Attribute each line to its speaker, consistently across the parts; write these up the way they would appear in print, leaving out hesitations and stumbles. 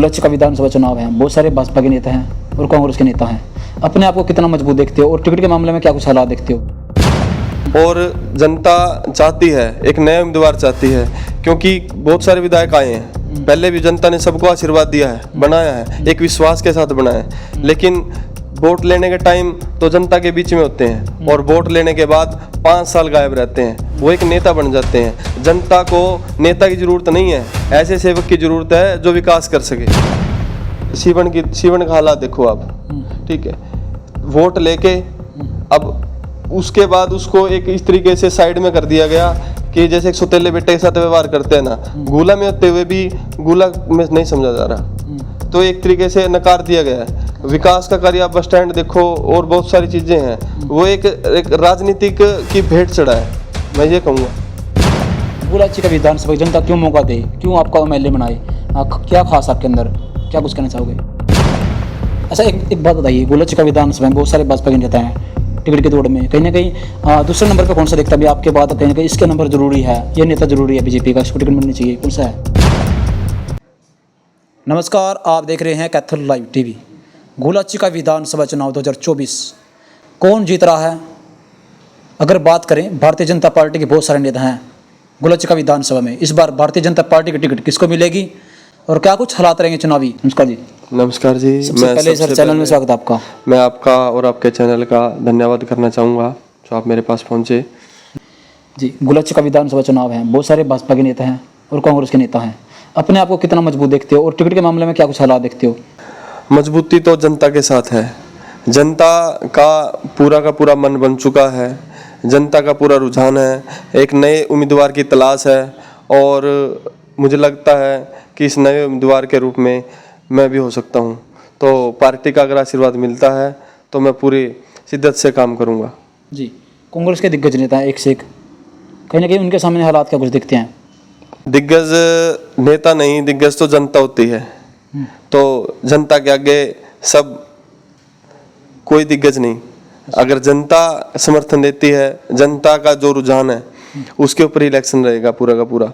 Speaker 1: लक्ष्य का विधानसभा चुनाव है, बहुत सारे भाजपा के नेता हैं और कांग्रेस के नेता हैं। अपने आप को कितना मजबूत देखते हो और टिकट के मामले में क्या कुछ हालात देखते हो?
Speaker 2: और जनता चाहती है, एक नया उम्मीदवार चाहती है, क्योंकि बहुत सारे विधायक आए हैं। पहले भी जनता ने सबको आशीर्वाद दिया है, बनाया है, एक विश्वास के साथ बनाया है। लेकिन वोट लेने के टाइम तो जनता के बीच में होते हैं और वोट लेने के बाद 5 साल गायब रहते हैं। वो एक नेता बन जाते हैं। जनता को नेता की जरूरत नहीं है, ऐसे सेवक की जरूरत है जो विकास कर सके। सीवन का हालात देखो आप, ठीक है। वोट लेके अब उसके बाद उसको एक इस तरीके से साइड में कर दिया गया कि जैसे एक सौतेले बेटे के साथ व्यवहार करते हैं ना, गुला में होते हुए भी गुला में नहीं समझा जा रहा, तो एक तरीके से नकार दिया गया है। विकास का कार्य आप बस स्टैंड देखो और बहुत सारी चीजें हैं, वो एक राजनीतिक की भेंट चढ़ा है, मैं ये कहूँगा।
Speaker 1: गुलाची का विधानसभा जनता क्यों मौका दे, क्यों आपका एमएलए बनाए, क्या खास आपके अंदर, क्या कुछ कहना चाहोगे? अच्छा, एक बात बताइए, गुलाची का विधानसभा में बहुत सारे भाजपा के नेता हैं टिकट की दौड़ में, कहीं ना कहीं दूसरे नंबर पे कौन सा दिखता है? आपके बाद कहीं ना कहीं इसके नंबर जरूरी है, ये नेता जरूरी है बीजेपी का, इसको टिकट मिलनी चाहिए, कौन सा है? नमस्कार, आप देख रहे हैं कैथल लाइव टीवी। गुलाची का विधानसभा चुनाव 2024 कौन जीत रहा है? अगर बात करें, भारतीय जनता पार्टी के बहुत सारे नेता हैं गुलाची का विधानसभा में। इस बार भारतीय जनता पार्टी की टिकट किसको मिलेगी और क्या कुछ हालात रहेंगे चुनावी? नमस्कार जी।
Speaker 2: नमस्कार जी।
Speaker 1: सबसे पहले सर चैनल में स्वागत है आपका।
Speaker 2: मैं आपका और आपके चैनल का धन्यवाद करना चाहूँगा जो आप मेरे पास पहुँचे।
Speaker 1: जी, गुलाची का विधानसभा चुनाव है, बहुत सारे भाजपा के नेता हैं और कांग्रेस के नेता हैं। अपने आप को कितना मजबूत देखते हो और टिकट के मामले में क्या कुछ हालात देखते हो?
Speaker 2: मजबूती तो जनता के साथ है। जनता का पूरा मन बन चुका है, जनता का पूरा रुझान है, एक नए उम्मीदवार की तलाश है और मुझे लगता है कि इस नए उम्मीदवार के रूप में मैं भी हो सकता हूँ। तो पार्टी का अगर आशीर्वाद मिलता है तो मैं पूरी शिद्दत से काम करूँगा।
Speaker 1: जी, कांग्रेस के दिग्गज नेता हैं एक से एक, कहीं ना कहीं उनके सामने हालात क्या कुछ दिखते हैं?
Speaker 2: दिग्गज नेता नहीं, दिग्गज तो जनता होती है। तो जनता के आगे सब कोई दिग्गज नहीं। अगर जनता समर्थन देती है, जनता का जो रुझान है उसके ऊपर इलेक्शन रहेगा पूरा का पूरा।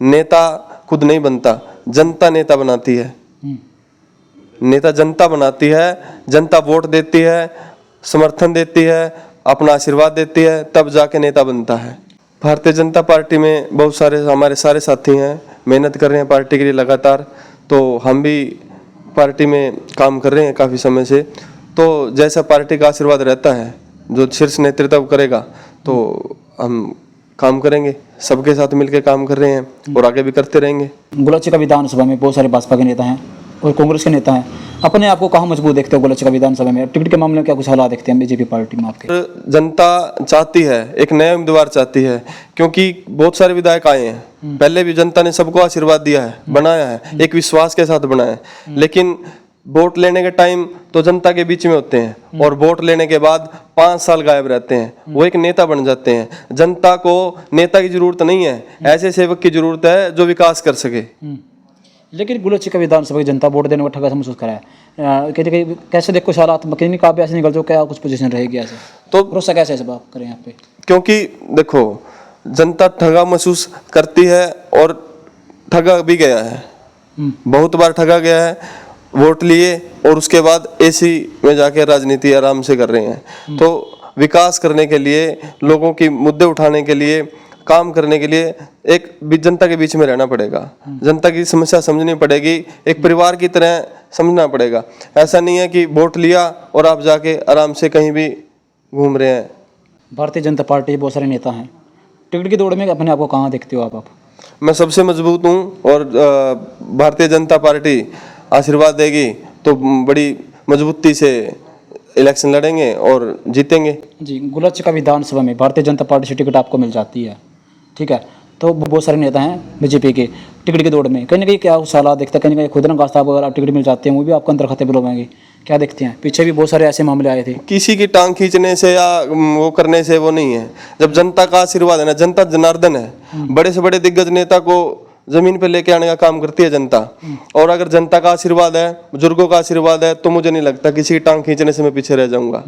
Speaker 2: नेता खुद नहीं बनता, जनता नेता बनाती है। नेता जनता बनाती है, जनता वोट देती है, समर्थन देती है, अपना आशीर्वाद देती है, तब जाके नेता बनता है। भारतीय जनता पार्टी में बहुत सारे हमारे सारे साथी हैं, मेहनत कर रहे हैं पार्टी के लिए लगातार। तो हम भी पार्टी में काम कर रहे हैं काफ़ी समय से। तो जैसा पार्टी का आशीर्वाद रहता है, जो शीर्ष नेतृत्व करेगा, तो हम काम करेंगे, सबके साथ मिलकर काम कर रहे हैं और आगे भी करते रहेंगे।
Speaker 1: गुलाची का विधानसभा में बहुत सारे भाजपा के नेता हैं और कांग्रेस के नेता हैं। अपने आप को कहाँ मजबूत देखते हो गुलाची का विधानसभा में? टिकट के मामले में क्या कुछ हालात देखते हैं बीजेपी पार्टी में आपके?
Speaker 2: जनता चाहती है, एक नया उम्मीदवार चाहती है, क्योंकि बहुत सारे विधायक आए हैं। पहले भी जनता ने सबको आशीर्वाद दिया है, बनाया है, एक विश्वास के साथ बनाया है। लेकिन वोट लेने के टाइम तो जनता के बीच में होते हैं और वोट लेने के बाद 5 साल गायब रहते हैं। वो एक नेता बन जाते हैं। जनता को नेता की जरूरत नहीं है, ऐसे सेवक की जरूरत है जो विकास कर सके।
Speaker 1: लेकिन गुलाची का विधानसभा की जनता वोट देने को ठगा सा महसूस करा है। कैसे देखो हालात कहीं काफी ऐसे निकल जाओ, क्या कुछ पोजीशन रहेगी ऐसे, तो भरोसा कैसे बात करें यहाँ पे?
Speaker 2: क्योंकि देखो, जनता ठगा महसूस करती है और ठगा भी गया है, बहुत बार ठगा गया है। वोट लिए और उसके बाद एसी में जाके राजनीति आराम से कर रहे हैं। तो विकास करने के लिए, लोगों की मुद्दे उठाने के लिए, काम करने के लिए एक जनता के बीच में रहना पड़ेगा। जनता की समस्या समझनी पड़ेगी, एक परिवार की तरह समझना पड़ेगा। ऐसा नहीं है कि वोट लिया और आप जाके आराम से कहीं भी घूम रहे हैं।
Speaker 1: भारतीय जनता पार्टी के बहुत सारे नेता हैं, टिकट की दौड़ में अपने आप को कहाँ देखते हो आप?
Speaker 2: मैं सबसे मजबूत हूँ और भारतीय जनता पार्टी आशीर्वाद देगी तो बड़ी मजबूती से इलेक्शन लड़ेंगे और जीतेंगे। जी,
Speaker 1: गुलाची का विधानसभा में भारतीय जनता पार्टी से टिकट आपको मिल जाती है, ठीक है, तो बहुत सारे नेता हैं बीजेपी के टिकट की दौड़ में, कहीं ना कहीं क्या सलाह देखते हैं? कहीं ना कहीं खुद ना अगर आप टिकट मिल जाते हैं वो भी आपको अंदर खाते बुलवाएंगे, क्या देखते हैं? पीछे भी बहुत सारे ऐसे मामले आए थे।
Speaker 2: किसी की टांग खींचने से या वो करने से वो नहीं है। जब जनता का आशीर्वाद है ना, जनता जनार्दन है, बड़े से बड़े दिग्गज नेता को जमीन पे लेके आने का काम करती है जनता। और अगर जनता का आशीर्वाद है, बुजुर्गों का आशीर्वाद है, तो मुझे नहीं लगता किसी की टांग खींचने से मैं पीछे रह जाऊंगा।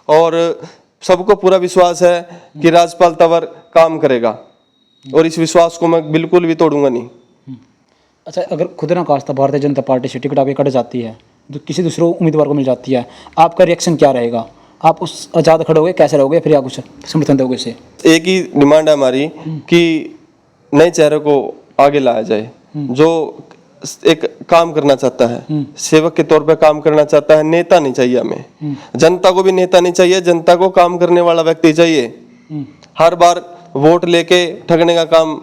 Speaker 2: और सबको पूरा विश्वास है कि राजपाल तंवर काम करेगा और इस विश्वास को मैं बिल्कुल भी तोड़ूंगा नहीं।
Speaker 1: अच्छा, अगर खुद ना खास्ता भारतीय जनता पार्टी से टिकट आपकी कट जाती है, तो किसी दूसरे उम्मीदवार को मिल जाती है, आपका रिएक्शन क्या रहेगा? आप उस आज़ाद खड़ोगे, कैसे रहोगे, फिर या कुछ समर्थन दोगे उसे?
Speaker 2: एक ही डिमांड है हमारी कि नए चेहरे को आगे लाया जाए, जो एक काम करना चाहता है, सेवक के तौर पे काम करना चाहता है। नेता नहीं चाहिए हमें, जनता को भी नेता नहीं चाहिए, जनता को काम करने वाला व्यक्ति चाहिए। हर बार वोट लेके ठगने का काम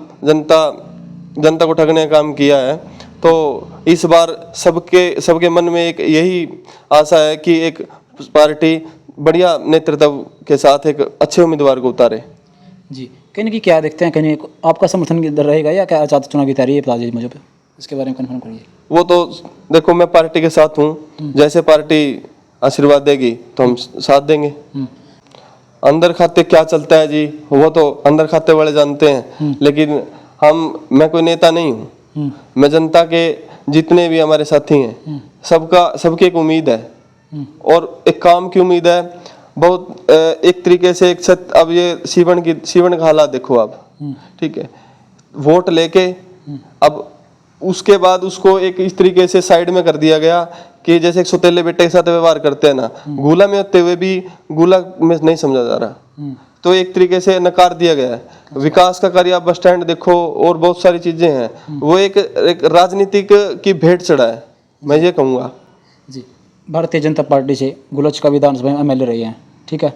Speaker 2: जनता को ठगने का काम किया है, तो इस बार सबके मन में एक यही आशा है कि एक पार्टी बढ़िया नेतृत्व के साथ एक अच्छे उम्मीदवार को उतारे।
Speaker 1: जी, कहीं ना कहीं क्या देखते हैं, कहीं आपका समर्थन किधर रहेगा या क्या आज़ाद चुनावी तैयारी है, बता दीजिए मुझे, इसके बारे में कन्फर्म करिए।
Speaker 2: वो तो देखो, मैं पार्टी के साथ हूँ, जैसे पार्टी आशीर्वाद देगी तो हम साथ देंगे। अंदर खाते क्या चलता है जी, वो तो अंदर खाते वाले जानते हैं, लेकिन मैं कोई नेता नहीं हूँ। मैं जनता के जितने भी हमारे साथी हैं, सबकी एक उम्मीद है और एक काम की उम्मीद है। बहुत एक तरीके से अब ये सीवन का हालात देखो आप, ठीक है, वोट लेके अब उसके बाद उसको एक इस तरीके से साइड में कर दिया गया कि जैसे एक सौतेले बेटे के साथ व्यवहार करते हैं ना, गुला में होते हुए भी गुला में नहीं समझा जा रहा, तो एक तरीके से नकार दिया गया है। विकास का कार्य आप बस स्टैंड देखो और बहुत सारी चीजें हैं, वो एक राजनीतिक की भेंट चढ़ा है, मैं ये कहूँगा।
Speaker 1: जी, भारतीय जनता पार्टी से गुलच का विधानसभा में MLA रहे हैं, ठीक है,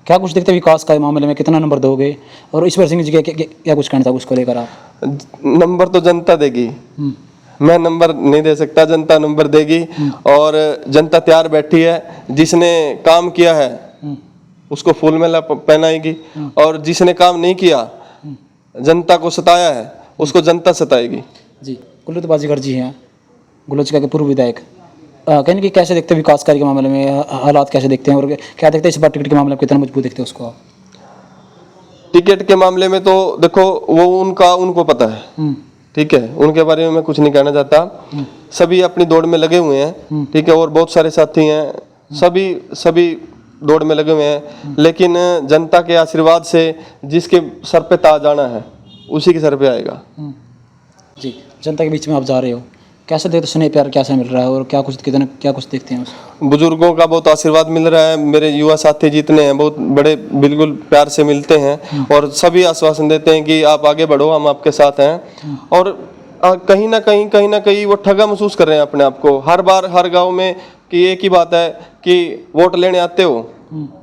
Speaker 1: क्या कुछ देखते हैं विकास का मामले में, कितना नंबर दोगे, और ईश्वर सिंह जी के क्या कुछ कहना था उसको लेकर आप?
Speaker 2: नंबर तो जनता देगी, मैं नंबर नहीं दे सकता, जनता नंबर देगी। और जनता तैयार बैठी है, जिसने काम किया है उसको फूल माला पहनाएगी, और जिसने काम नहीं किया, जनता को सताया है, उसको जनता सताएगी।
Speaker 1: जी, कुल्लूत बाजीगर जी हैं, गुलचिका के पूर्व विधायक, कहीं कि कैसे देखते हैं विकास कार्य के मामले में, हालात कैसे देखते हैं, और क्या देखते हैं इस बार टिकट के मामले में, कितना मजबूत देखते हैं उसको आप?
Speaker 2: टिकट के मामले में तो देखो, वो उनको पता है, ठीक है, उनके बारे में मैं कुछ नहीं कहना चाहता। सभी अपनी दौड़ में लगे हुए हैं, ठीक है, और बहुत सारे साथी हैं, सभी दौड़ में लगे हुए हैं, लेकिन जनता के आशीर्वाद से जिसके सर पे ताज आना है उसी के सर पे आएगा।
Speaker 1: जी, जनता के बीच में आप जा रहे हो, कैसे देखते, स्नेह प्यार कैसा मिल रहा है, और क्या कुछ देखते हैं उसको?
Speaker 2: बुजुर्गों का बहुत आशीर्वाद मिल रहा है, मेरे युवा साथी जितने हैं बहुत बड़े बिल्कुल प्यार से मिलते हैं, और सभी आश्वासन देते हैं कि आप आगे बढ़ो, हम आपके साथ हैं। और कहीं ना कहीं वो ठगा महसूस कर रहे हैं अपने आप को, हर बार हर गांव में कि एक ही बात है कि वोट लेने आते हो,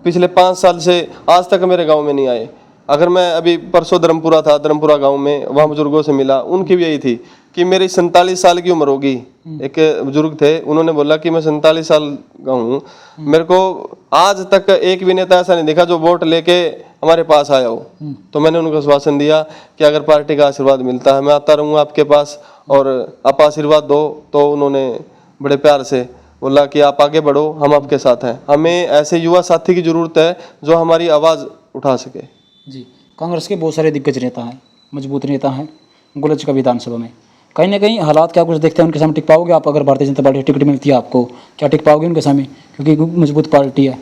Speaker 2: पिछले 5 साल से आज तक मेरे गाँव में नहीं आए। अगर मैं अभी परसों धर्मपुरा गाँव में, वहाँ बुजुर्गों से मिला, उनकी भी यही थी कि मेरी 47 साल की उम्र होगी। एक बुजुर्ग थे, उन्होंने बोला कि मैं 47 साल का हूँ, मेरे को आज तक एक भी नेता ऐसा नहीं देखा जो वोट लेके हमारे पास आया हो। तो मैंने उनको आश्वासन दिया कि अगर पार्टी का आशीर्वाद मिलता है मैं आता रहूँगा आपके पास, और आप आशीर्वाद दो। तो उन्होंने बड़े प्यार से बोला कि आप आगे बढ़ो, हम आपके साथ हैं। हमें ऐसे युवा साथी की जरूरत है जो हमारी आवाज़ उठा सके।
Speaker 1: जी, कांग्रेस के बहुत सारे दिग्गज नेता हैं, मजबूत नेता हैं गुलच का विधानसभा में, कहीं ना कहीं हालात क्या कुछ देखते हैं, उनके सामने टिक पाओगे आप? अगर भारतीय जनता पार्टी टिकट मिलती है आपको, क्या टिक पाओगे उनके सामने, क्योंकि मजबूत पार्टी है?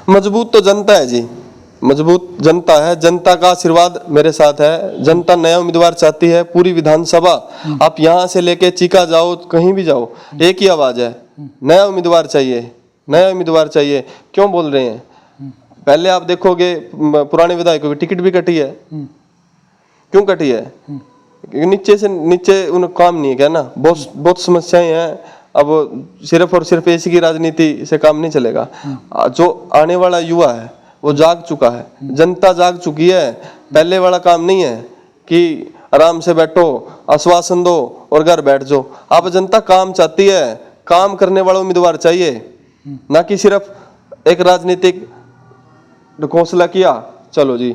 Speaker 2: मजबूत तो जनता है जी, मजबूत जनता है, जनता का आशीर्वाद मेरे साथ है। जनता नया उम्मीदवार चाहती है, पूरी विधानसभा, आप यहाँ से लेके चीका जाओ, कहीं भी जाओ, एक ही आवाज़ है, नया उम्मीदवार चाहिए, नया उम्मीदवार चाहिए। क्यों बोल रहे हैं? पहले आप देखोगे पुराने विधायकों की टिकट भी कटी है, क्यों कटी है? नीचे से नीचे उन्हें काम नहीं है क्या ना, बहुत समस्याएं हैं। अब सिर्फ और सिर्फ ऐसी की राजनीति से काम नहीं चलेगा। जो आने वाला युवा है वो जाग चुका है, जनता जाग चुकी है। पहले वाला काम नहीं है कि आराम से बैठो, आश्वासन दो और घर बैठ जाओ। अब जनता काम चाहती है, काम करने वाला उम्मीदवार चाहिए, ना कि सिर्फ एक राजनीतिक घोंसला किया चलो जी।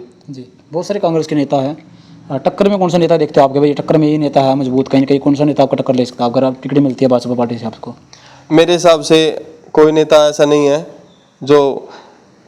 Speaker 1: बहुत सारे कांग्रेस के नेता हैं, टक्कर में कौन सा नेता देखते हो आपके? भाई टक्कर में ये नेता है मजबूत, कहीं ना कहीं कौन सा नेता आपको टक्कर ले सकता है अगर आप टिकट मिलती है भाजपा पार्टी से आपको?
Speaker 2: मेरे हिसाब से कोई नेता ऐसा नहीं है जो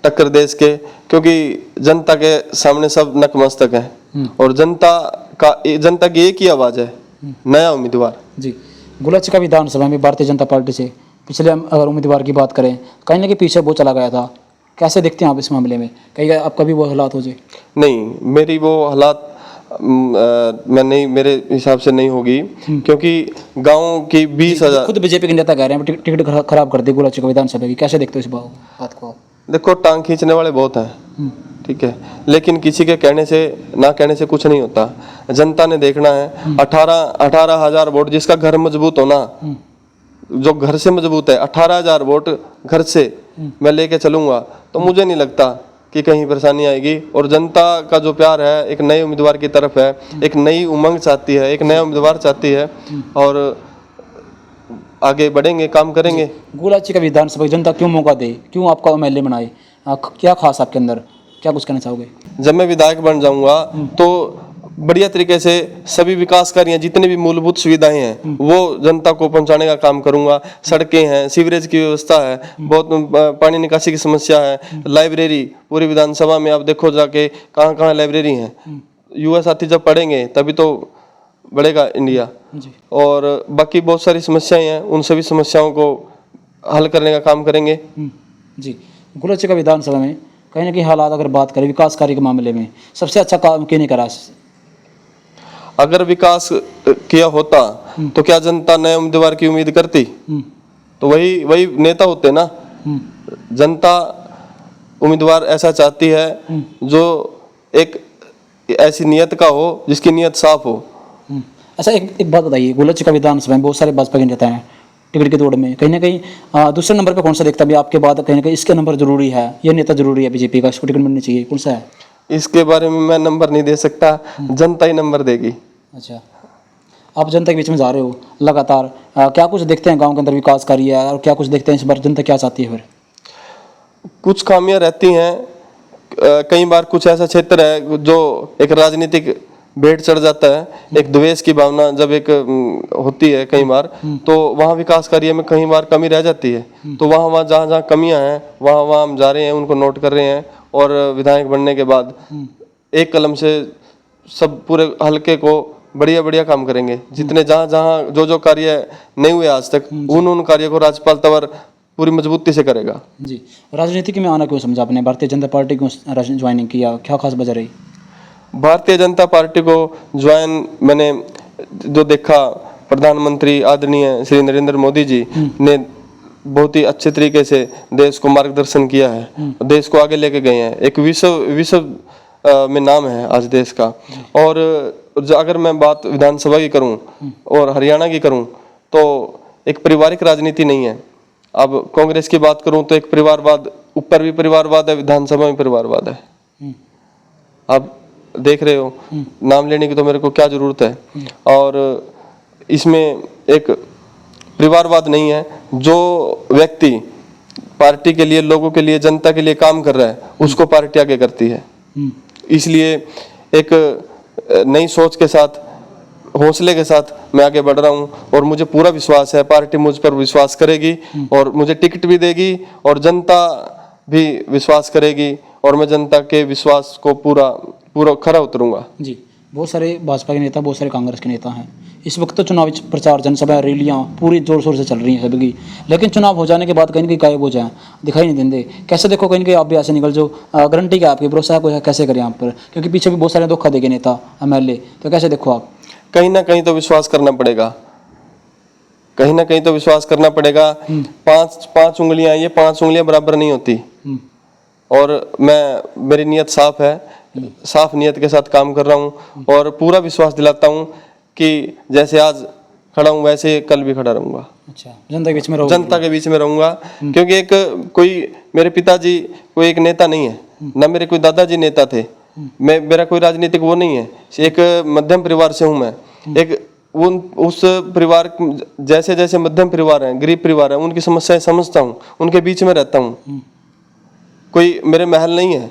Speaker 2: टक्कर दे सके, क्योंकि जनता के सामने सब नतमस्तक है और जनता की एक ही आवाज़ है, नया उम्मीदवार।
Speaker 1: जी, गुलच का विधानसभा में भारतीय जनता पार्टी से पिछले अगर उम्मीदवार की बात करें, कहीं ना कहीं पीछे वो चला गया था, कैसे देखते हैं आप इस मामले में? कहीं आपका भी वो हालात हो जाए?
Speaker 2: नहीं, मेरी वो हालात मैं नहीं, मेरे हिसाब से नहीं होगी, क्योंकि गांव की 20,000।
Speaker 1: खुद बीजेपी के नेता कह रहे हैं टिकट खराब कर दी गोला विधानसभा की, कैसे देखते हो इस बात को आप?
Speaker 2: देखो, टांग खींचने वाले बहुत हैं, ठीक है, लेकिन किसी के कहने से ना कहने से कुछ नहीं होता। जनता ने देखना है। 18,000 वोट, जिसका घर मजबूत होना, जो घर से मजबूत है, 18,000 वोट घर से मैं लेके चलूंगा, तो मुझे नहीं लगता कि कहीं परेशानी आएगी। और जनता का जो प्यार है एक नए उम्मीदवार की तरफ है, एक नई उमंग चाहती है, एक नया उम्मीदवार चाहती है, और आगे बढ़ेंगे, काम करेंगे।
Speaker 1: गोलाची का विधानसभा जनता क्यों मौका दे, क्यों आपका एमएलए बनाए, क्या खास आपके अंदर, क्या कुछ कहना चाहोगे?
Speaker 2: जब मैं विधायक बन जाऊंगा तो बढ़िया तरीके से सभी विकास कार्य, जितने भी मूलभूत सुविधाएं हैं, वो जनता को पहुंचाने का काम करूंगा। सड़कें हैं, सीवरेज की व्यवस्था है, बहुत पानी निकासी की समस्या है, लाइब्रेरी पूरी विधानसभा में आप देखो जाके कहाँ कहाँ लाइब्रेरी है। युवा साथी जब पढ़ेंगे तभी तो बढ़ेगा इंडिया। और बाकी बहुत सारी समस्याएं हैं, उन सभी समस्याओं को हल करने का काम करेंगे।
Speaker 1: जी, गोलाची का विधानसभा में कहीं ना कहीं हालात अगर बात करें विकास कार्य के मामले में सबसे अच्छा काम क्यों नहीं करा?
Speaker 2: अगर विकास किया होता तो क्या जनता नए उम्मीदवार की उम्मीद करती? तो वही नेता होते ना। जनता उम्मीदवार ऐसा चाहती है जो एक ऐसी नियत का हो, जिसकी नियत साफ हो।
Speaker 1: अच्छा, एक बात बताइए, गोलाची का विधानसभा में बहुत सारे भाजपा के नेता हैं टिकट की दौड़ में, कहीं ना कहीं दूसरे नंबर पे कौन सा देखता है आपके बाद, कहीं ना कहीं इसके नंबर जरूरी है, ये नेता जरूरी है बीजेपी का, इसको टिकट मिलनी चाहिए, कौन सा है?
Speaker 2: इसके बारे में मैं नंबर नहीं दे सकता, जनता ही नंबर देगी।
Speaker 1: अच्छा, आप जनता के बीच में जा रहे हो लगातार, क्या कुछ देखते हैं गांव के अंदर विकास कार्य है, और क्या कुछ देखते हैं इस बार जनता क्या चाहती है? फिर
Speaker 2: कुछ खामियां रहती हैं, कई बार कुछ ऐसा क्षेत्र है जो एक राजनीतिक भेंट चढ़ जाता है, एक द्वेष की भावना जब एक होती है कई बार, तो वहाँ विकास कार्य में कई बार कमी रह जाती है। तो वहाँ जहाँ कमियां हैं वहाँ हम जा रहे हैं, उनको नोट कर रहे हैं, और विधायक बनने के बाद एक कलम से सब पूरे हलके को बढ़िया काम करेंगे। जितने जहाँ जो कार्य नहीं हुए आज तक, उन कार्य को राज्यपाल तंवर पूरी मजबूती से करेगा।
Speaker 1: जी, राजनीति में आना क्यों समझा आपने, भारतीय जनता पार्टी क्यों ज्वाइनिंग किया, क्या खास वजह रही?
Speaker 2: भारतीय जनता पार्टी को ज्वाइन मैंने जो देखा, प्रधानमंत्री आदरणीय श्री नरेंद्र मोदी जी ने बहुत ही अच्छे तरीके से देश को मार्गदर्शन किया है, देश को आगे लेके गए हैं। एक विश्व में नाम है आज देश का। और अगर मैं बात विधानसभा की करूं और हरियाणा की करूं, तो एक पारिवारिक राजनीति नहीं है। अब कांग्रेस की बात करूं तो एक परिवारवाद, ऊपर भी परिवारवाद है, विधानसभा में परिवारवाद है। आप देख रहे हो, नाम लेने की तो मेरे को क्या जरूरत है। और इसमें एक परिवारवाद नहीं है। जो व्यक्ति पार्टी के लिए, लोगों के लिए, जनता के लिए काम कर रहा है, उसको पार्टी आगे करती है। इसलिए एक नई सोच के साथ, हौसले के साथ मैं आगे बढ़ रहा हूं, और मुझे पूरा विश्वास है पार्टी मुझ पर विश्वास करेगी, और मुझे टिकट भी देगी, और जनता भी विश्वास करेगी, और मैं जनता के विश्वास को पूरा खरा उतरूंगा।
Speaker 1: जी, बहुत सारे भाजपा के नेता, बहुत सारे कांग्रेस के नेता हैं। इस वक्त तो चुनावी प्रचार, जनसभा, रैलियां पूरी जोर शोर से चल रही हैं सबकी, लेकिन चुनाव हो जाने के बाद कहीं ना कहीं गायब हो जाए, दिखाई नहीं देते। कैसे देखो, कहीं ना कहीं आप भी ऐसे निकल जो गारंटी क्या आपकी, भरोसा है कैसे करें आप पर, क्योंकि पीछे भी बहुत सारे धोखा देंगे नेता एमएलए, तो कैसे देखो आप?
Speaker 2: कहीं ना कहीं तो विश्वास करना पड़ेगा, कहीं ना कहीं तो विश्वास करना पड़ेगा। पांच उंगलियां, ये 5 उंगलियां बराबर नहीं होती। और मेरी नियत साफ है, साफ नियत के साथ काम कर रहा हूँ, और पूरा विश्वास दिलाता हूँ कि जैसे आज खड़ा हूँ वैसे कल भी खड़ा रहूंगा।
Speaker 1: अच्छा, जनता के बीच में रहूंगा? जनता
Speaker 2: के बीच में रहूंगा, क्योंकि एक कोई मेरे पिताजी कोई एक नेता नहीं है, ना मेरे कोई दादाजी नेता थे, मेरा कोई राजनीतिक वो नहीं है। एक मध्यम परिवार से हूँ मैं। एक उस परिवार, जैसे मध्यम परिवार है, गरीब परिवार है, उनकी समस्याएं समझता हूँ, उनके बीच में रहता हूँ। कोई मेरे महल नहीं है,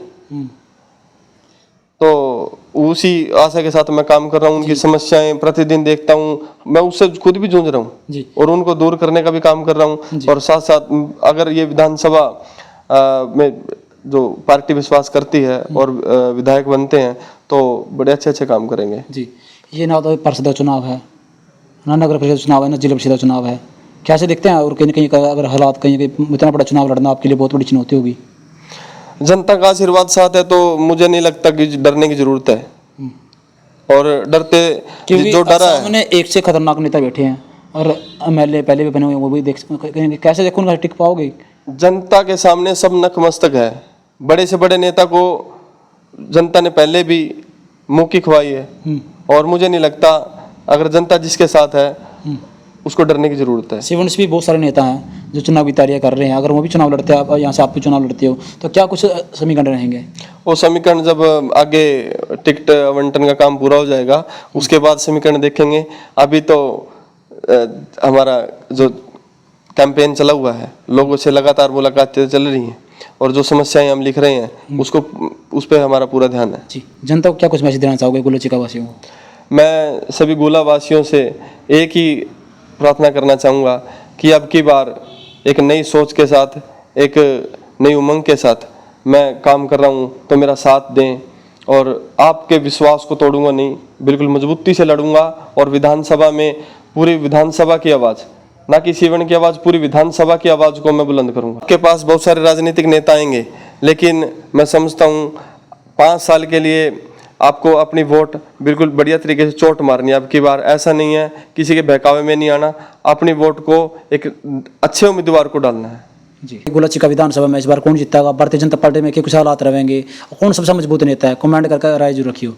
Speaker 2: तो उसी आशा के साथ मैं काम कर रहा हूँ। उनकी समस्याएं प्रतिदिन देखता हूँ, मैं उससे खुद भी जूझ रहा हूँ, और उनको दूर करने का भी काम कर रहा हूँ। और साथ साथ अगर ये विधानसभा में जो पार्टी विश्वास करती है और विधायक बनते हैं, तो बड़े अच्छे काम करेंगे।
Speaker 1: जी, ये ना तो पार्षद का चुनाव है, ना नगर परिषद चुनाव है, ना जिला परिषद चुनाव है, कैसे देखते हैं? और कहीं कहीं अगर हालात, कहीं इतना बड़ा चुनाव लड़ना आपके लिए बहुत बड़ी चुनौती होगी।
Speaker 2: जनता का आशीर्वाद साथ है तो मुझे नहीं लगता कि डरने की जरूरत है। और डरते
Speaker 1: क्योंकि
Speaker 2: जो डरा है,
Speaker 1: सामने एक से खतरनाक नेता बैठे हैं और एमएलए पहले भी बने हुए हैं, वो भी देख कहेंगे कैसे देखो उनका टिक पाओगे।
Speaker 2: जनता के सामने सब नतमस्तक है। बड़े से बड़े नेता को जनता ने पहले भी मुंह की खुआई है और मुझे नहीं लगता अगर जनता जिसके साथ है उसको डरने की जरूरत है।
Speaker 1: शिवन से भी बहुत सारे नेता हैं जो चुनावी तैयारियां कर रहे हैं, अगर वो भी चुनाव लड़ते हैं, आप यहाँ से आप भी चुनाव लड़ते हो, तो क्या कुछ समीकरण रहेंगे?
Speaker 2: वो समीकरण जब आगे टिकट आवंटन का काम पूरा हो जाएगा उसके बाद समीकरण देखेंगे। अभी तो हमारा जो कैंपेन चला हुआ है, लोगों से लगातार मुलाकातें चल रही हैं और जो समस्याएं हम लिख रहे हैं उसको उस पर हमारा पूरा ध्यान है।
Speaker 1: जी, जनता को क्या कुछ मैसेज देना चाहोगे गुलचिका वासियों को?
Speaker 2: मैं सभी गोला वासियों से एक ही प्रार्थना करना चाहूँगा कि अब की बार एक नई सोच के साथ, एक नई उमंग के साथ मैं काम कर रहा हूँ, तो मेरा साथ दें और आपके विश्वास को तोड़ूंगा नहीं, बिल्कुल मजबूती से लड़ूंगा और विधानसभा में पूरी विधानसभा की आवाज़, ना कि सीवन की आवाज़, पूरी विधानसभा की आवाज़ को मैं बुलंद करूंगा। आपके पास बहुत सारे राजनीतिक नेता आएंगे, लेकिन मैं समझता हूँ 5 साल के लिए आपको अपनी वोट बिल्कुल बढ़िया तरीके से चोट मारनी है। अब की बार ऐसा नहीं है, किसी के बहकावे में नहीं आना, अपनी वोट को एक अच्छे उम्मीदवार को डालना है।
Speaker 1: जी, गुलचिका विधानसभा में इस बार कौन जीतेगा? भारतीय जनता पार्टी में क्या कुछ हालात रहेंगे? कौन सबसे मजबूत नेता है? कमेंट करके राय जरूर रखियो।